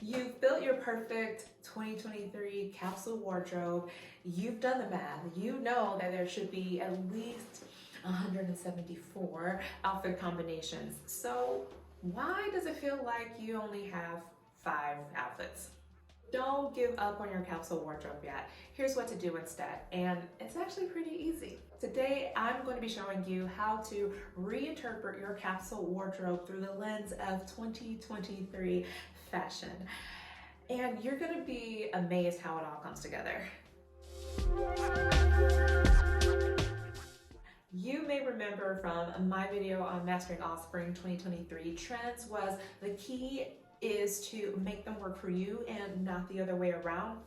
You've built your perfect 2023 capsule wardrobe. You've done the math. You know that there should be at least 174 outfit combinations. So why does it feel like you only have 5 outfits? Don't give up on your capsule wardrobe yet. Here's what to do instead, and it's actually pretty easy. Today, I'm going to be showing you how to reinterpret your capsule wardrobe through the lens of 2023 fashion. And you're going to be amazed how it all comes together. You may remember from my video on mastering all spring 2023 trends was the key is to make them work for you and not the other way around.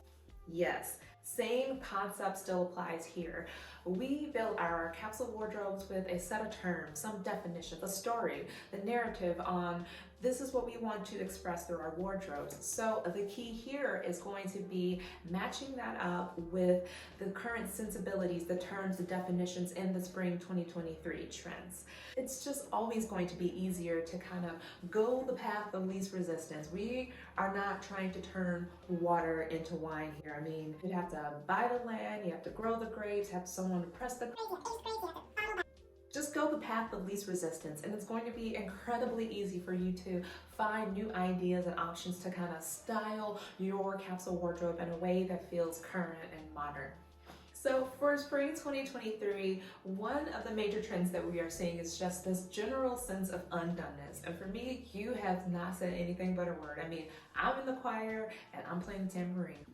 Yes, same concept still applies here. We build our capsule wardrobes with a set of terms, some definitions, a story, the narrative on this is what we want to express through our wardrobes. So the key here is going to be matching that up with the current sensibilities, the terms, the definitions in the spring 2023 trends. It's just always going to be easier to kind of go the path of least resistance. We are not trying to turn water into wine here. I mean, you have to buy the land, you have to grow the grapes, have someone to press the just go the path of least resistance, and it's going to be incredibly easy for you to find new ideas and options to kind of style your capsule wardrobe in a way that feels current and modern. So for spring 2023, one of the major trends that we are seeing is just this general sense of undoneness. And for me, you have not said anything but a word. I mean, I'm in the choir and I'm playing the tambourine.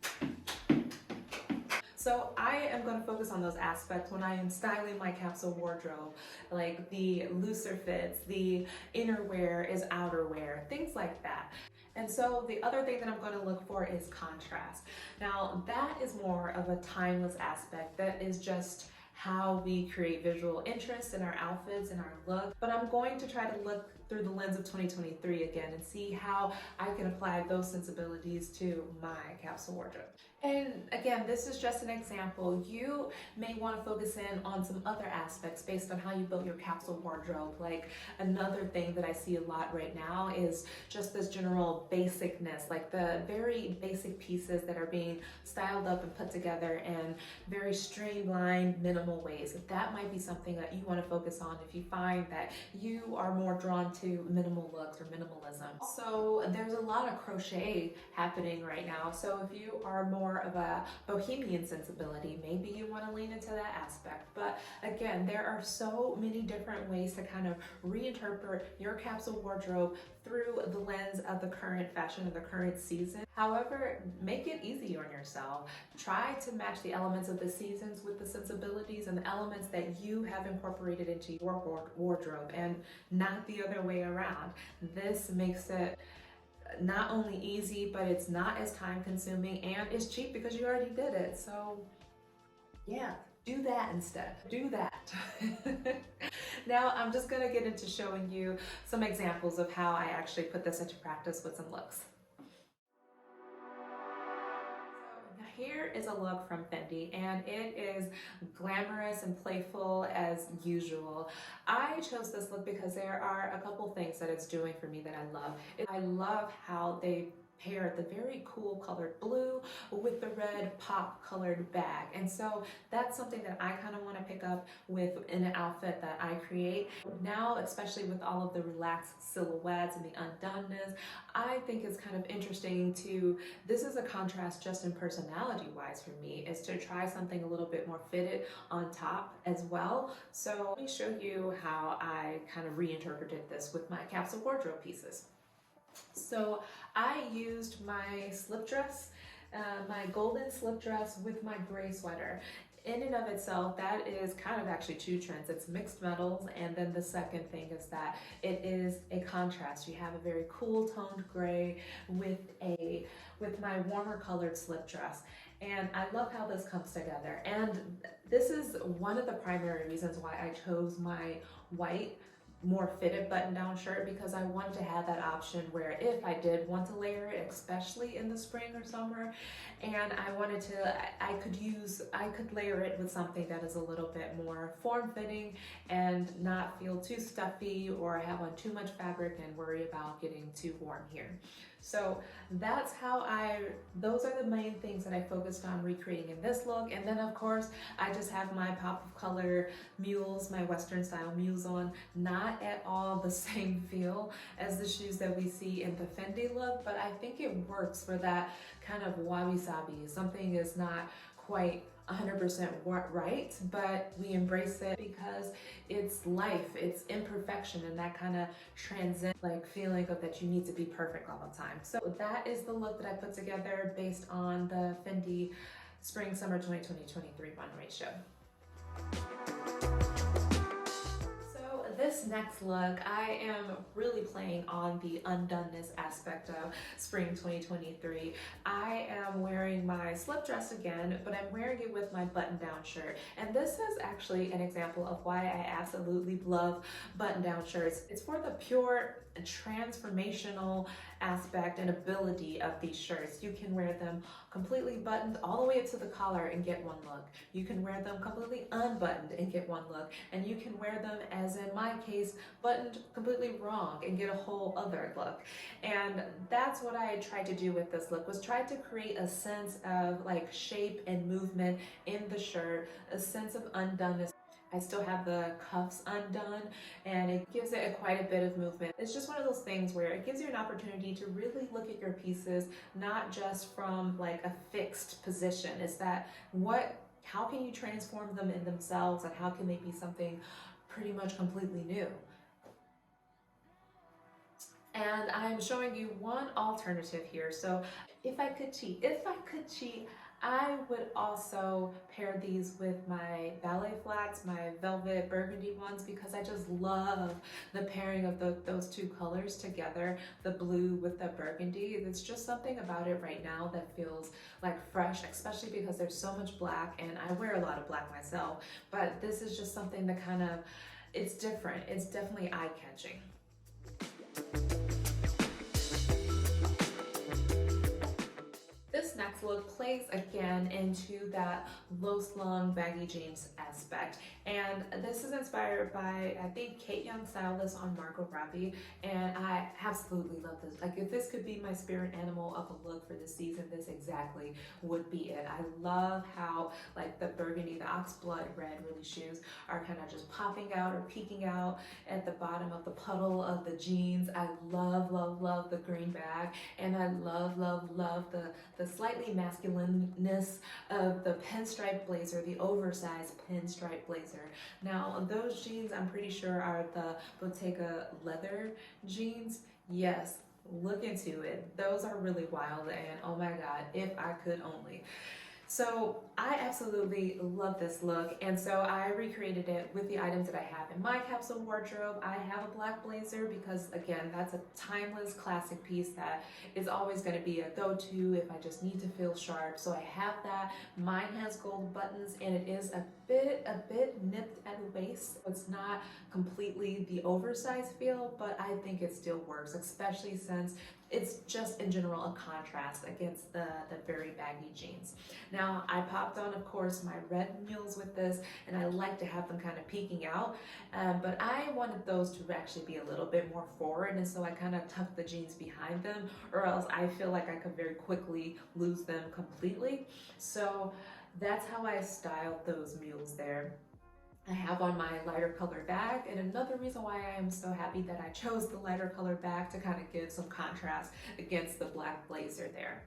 So I am going to focus on those aspects when I am styling my capsule wardrobe, like the looser fits, the innerwear is outerwear, things like that. And so the other thing that I'm going to look for is contrast. Now that is more of a timeless aspect. That is just how we create visual interest in our outfits and our look. But I'm going to try to look through the lens of 2023 again and see how I can apply those sensibilities to my capsule wardrobe. And again, this is just an example. You may want to focus in on some other aspects based on how you built your capsule wardrobe. Like another thing that I see a lot right now is just this general basicness, like the very basic pieces that are being styled up and put together in very streamlined, minimal ways. That might be something that you want to focus on if you find that you are more drawn to minimal looks or minimalism. So there's a lot of crochet happening right now. So if you are more of a bohemian sensibility, maybe you want to lean into that aspect. But again, there are so many different ways to kind of reinterpret your capsule wardrobe through the lens of the current fashion of the current season. However, make it easy on yourself. Try to match the elements of the seasons with the sensibilities and the elements that you have incorporated into your wardrobe and not the other way around. This makes it not only easy, but it's not as time consuming and it's cheap because you already did it. So yeah, do that instead. Do that. Now I'm just gonna get into showing you some examples of how I actually put this into practice with some looks. Here is a look from Fendi, and it is glamorous and playful as usual. I chose this look because there are a couple things that it's doing for me that I love. I love how they paired the very cool colored blue with the red pop colored bag, and so that's something that I kind of want to pick up with in an outfit that I create now, especially with all of the relaxed silhouettes and the undoneness. I think it's kind of interesting to, this is a contrast just in personality wise for me, is to try something a little bit more fitted on top as well. So let me show you how I kind of reinterpreted this with my capsule wardrobe pieces. So I used my slip dress, my golden slip dress with my gray sweater. In and of itself, that is kind of actually two trends. It's mixed metals, and then the second thing is that it is a contrast. You have a very cool toned gray with my warmer colored slip dress. And I love how this comes together. And this is one of the primary reasons why I chose my white more fitted button-down shirt because I wanted to have that option where if I did want to layer it, especially in the spring or summer, and I could layer it with something that is a little bit more form-fitting and not feel too stuffy or have on too much fabric and worry about getting too warm here. So those are the main things that I focused on recreating in this look. And then of course, I just have my pop of color mules, my Western style mules on, not at all the same feel as the shoes that we see in the Fendi look, but I think it works for that kind of wabi-sabi. Something is not quite 100% right, but we embrace it because it's life, it's imperfection, and that kind of transcends like feeling of that you need to be perfect all the time. So that is the look that I put together based on the Fendi Spring Summer 2020-23 runway show. This next look, I am really playing on the undoneness aspect of spring 2023. I am wearing my slip dress again, but I'm wearing it with my button-down shirt. And this is actually an example of why I absolutely love button-down shirts. It's for the pure transformational aspect and ability of these shirts. You can wear them completely buttoned all the way up to the collar and get one look. You can wear them completely unbuttoned and get one look. And you can wear them, as in my case, buttoned completely wrong and get a whole other look. And that's what I tried to do with this look, was try to create a sense of like shape and movement in the shirt, a sense of undoneness. I still have the cuffs undone and it gives it quite a bit of movement. It's just one of those things where it gives you an opportunity to really look at your pieces, not just from like a fixed position. It's that how can you transform them in themselves and how can they be something pretty much completely new? And I'm showing you one alternative here. So if I could cheat, I would also pair these with my ballet flats, my velvet burgundy ones, because I just love the pairing of those two colors together, the blue with the burgundy. There's just something about it right now that feels like fresh, especially because there's so much black, and I wear a lot of black myself, but this is just something that kind of, it's different. It's definitely eye-catching. This next look plays again into that low-slung baggy jeans aspect, and this is inspired by, I think, Kate Young stylist on Margot Robbie, and I absolutely love this. Like, if this could be my spirit animal of a look for this season, this exactly would be it. I love how like the burgundy, the oxblood red really shoes are kind of just popping out or peeking out at the bottom of the puddle of the jeans. I love, love, love the green bag, and I love, love, love the slightly masculineness of the pinstripe blazer, the oversized pinstripe blazer. Now, those jeans I'm pretty sure are the Bottega leather jeans. Yes, look into it. Those are really wild, and oh my God, if I could only. So I absolutely love this look, and so I recreated it with the items that I have in my capsule wardrobe. I have a black blazer because, again, that's a timeless classic piece that is always going to be a go-to if I just need to feel sharp. So I have that. Mine has gold buttons, and it is a bit nipped at the waist. It's not completely the oversized feel, but I think it still works, especially since it's just in general a contrast against the very baggy jeans. Now, I popped on, of course, my red mules with this, and I like to have them kind of peeking out, but I wanted those to actually be a little bit more forward, and so I kind of tucked the jeans behind them, or else I feel like I could very quickly lose them completely. So that's how I styled those mules there. I have on my lighter color bag, and another reason why I am so happy that I chose the lighter color bag to kind of give some contrast against the black blazer there.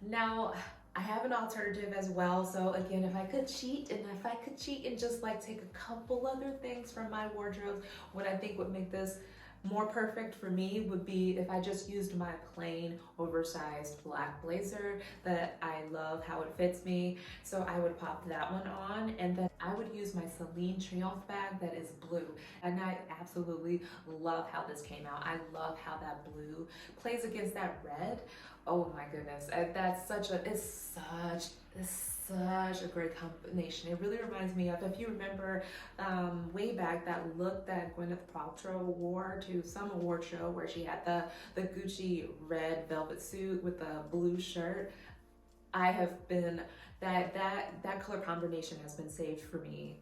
Now, I have an alternative as well. So again, if I could cheat and just like take a couple other things from my wardrobe, what I think would make this more perfect for me would be if I just used my plain oversized black blazer that I love how it fits me. So I would pop that one on, and then I would use my Celine Triomphe bag that is blue. And I absolutely love how this came out. I love how that blue plays against that red. Oh my goodness, that's it's such a great combination. It really reminds me of, if you remember way back, that look that Gwyneth Paltrow wore to some award show where she had the Gucci red velvet suit with the blue shirt. I have been, that color combination has been saved for me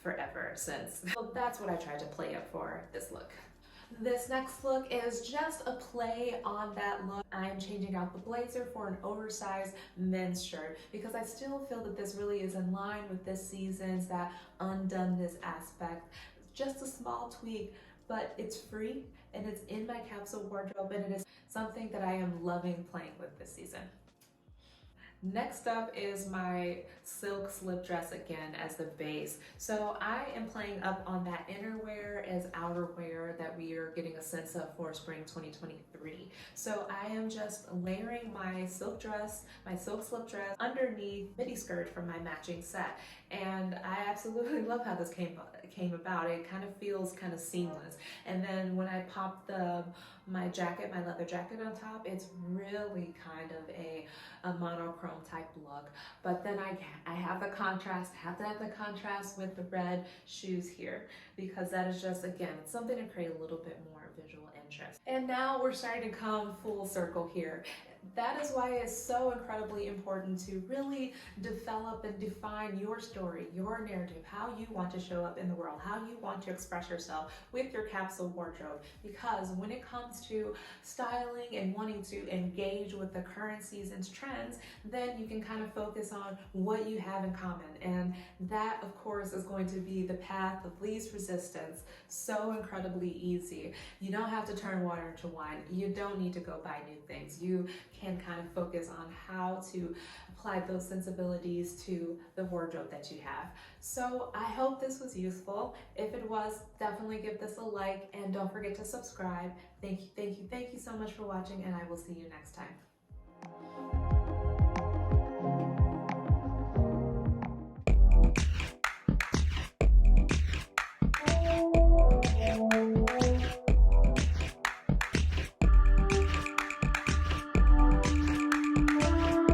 forever since. So that's what I tried to play up for this look. This next look is just a play on that look. I am changing out the blazer for an oversized men's shirt because I still feel that this really is in line with this season's that undoneness aspect. Just a small tweak, but it's free and it's in my capsule wardrobe, and it is something that I am loving playing with this season. Next up is my silk slip dress again as the base. So I am playing up on that innerwear as outerwear that we are getting a sense of for spring 2023. So I am just layering my silk dress, my silk slip dress underneath midi skirt from my matching set. And I absolutely love how this came about. It kind of feels kind of seamless. And then when I pop my jacket, my leather jacket on top, it's really kind of a monochrome type look. But then I have the contrast, have the contrast with the red shoes here, because that is just, again, it's something to create a little bit more visual interest. And now we're starting to come full circle here. That is why it's so incredibly important to really develop and define your story, your narrative, how you want to show up in the world, how you want to express yourself with your capsule wardrobe. Because when it comes to styling and wanting to engage with the current season's trends, then you can kind of focus on what you have in common. And that, of course, is going to be the path of least resistance. So incredibly easy. You don't have to turn water into wine. You don't need to go buy new things. You can kind of focus on how to apply those sensibilities to the wardrobe that you have. So I hope this was useful. If it was, definitely give this a like, and don't forget to subscribe. Thank you so much for watching, and I will see you next time.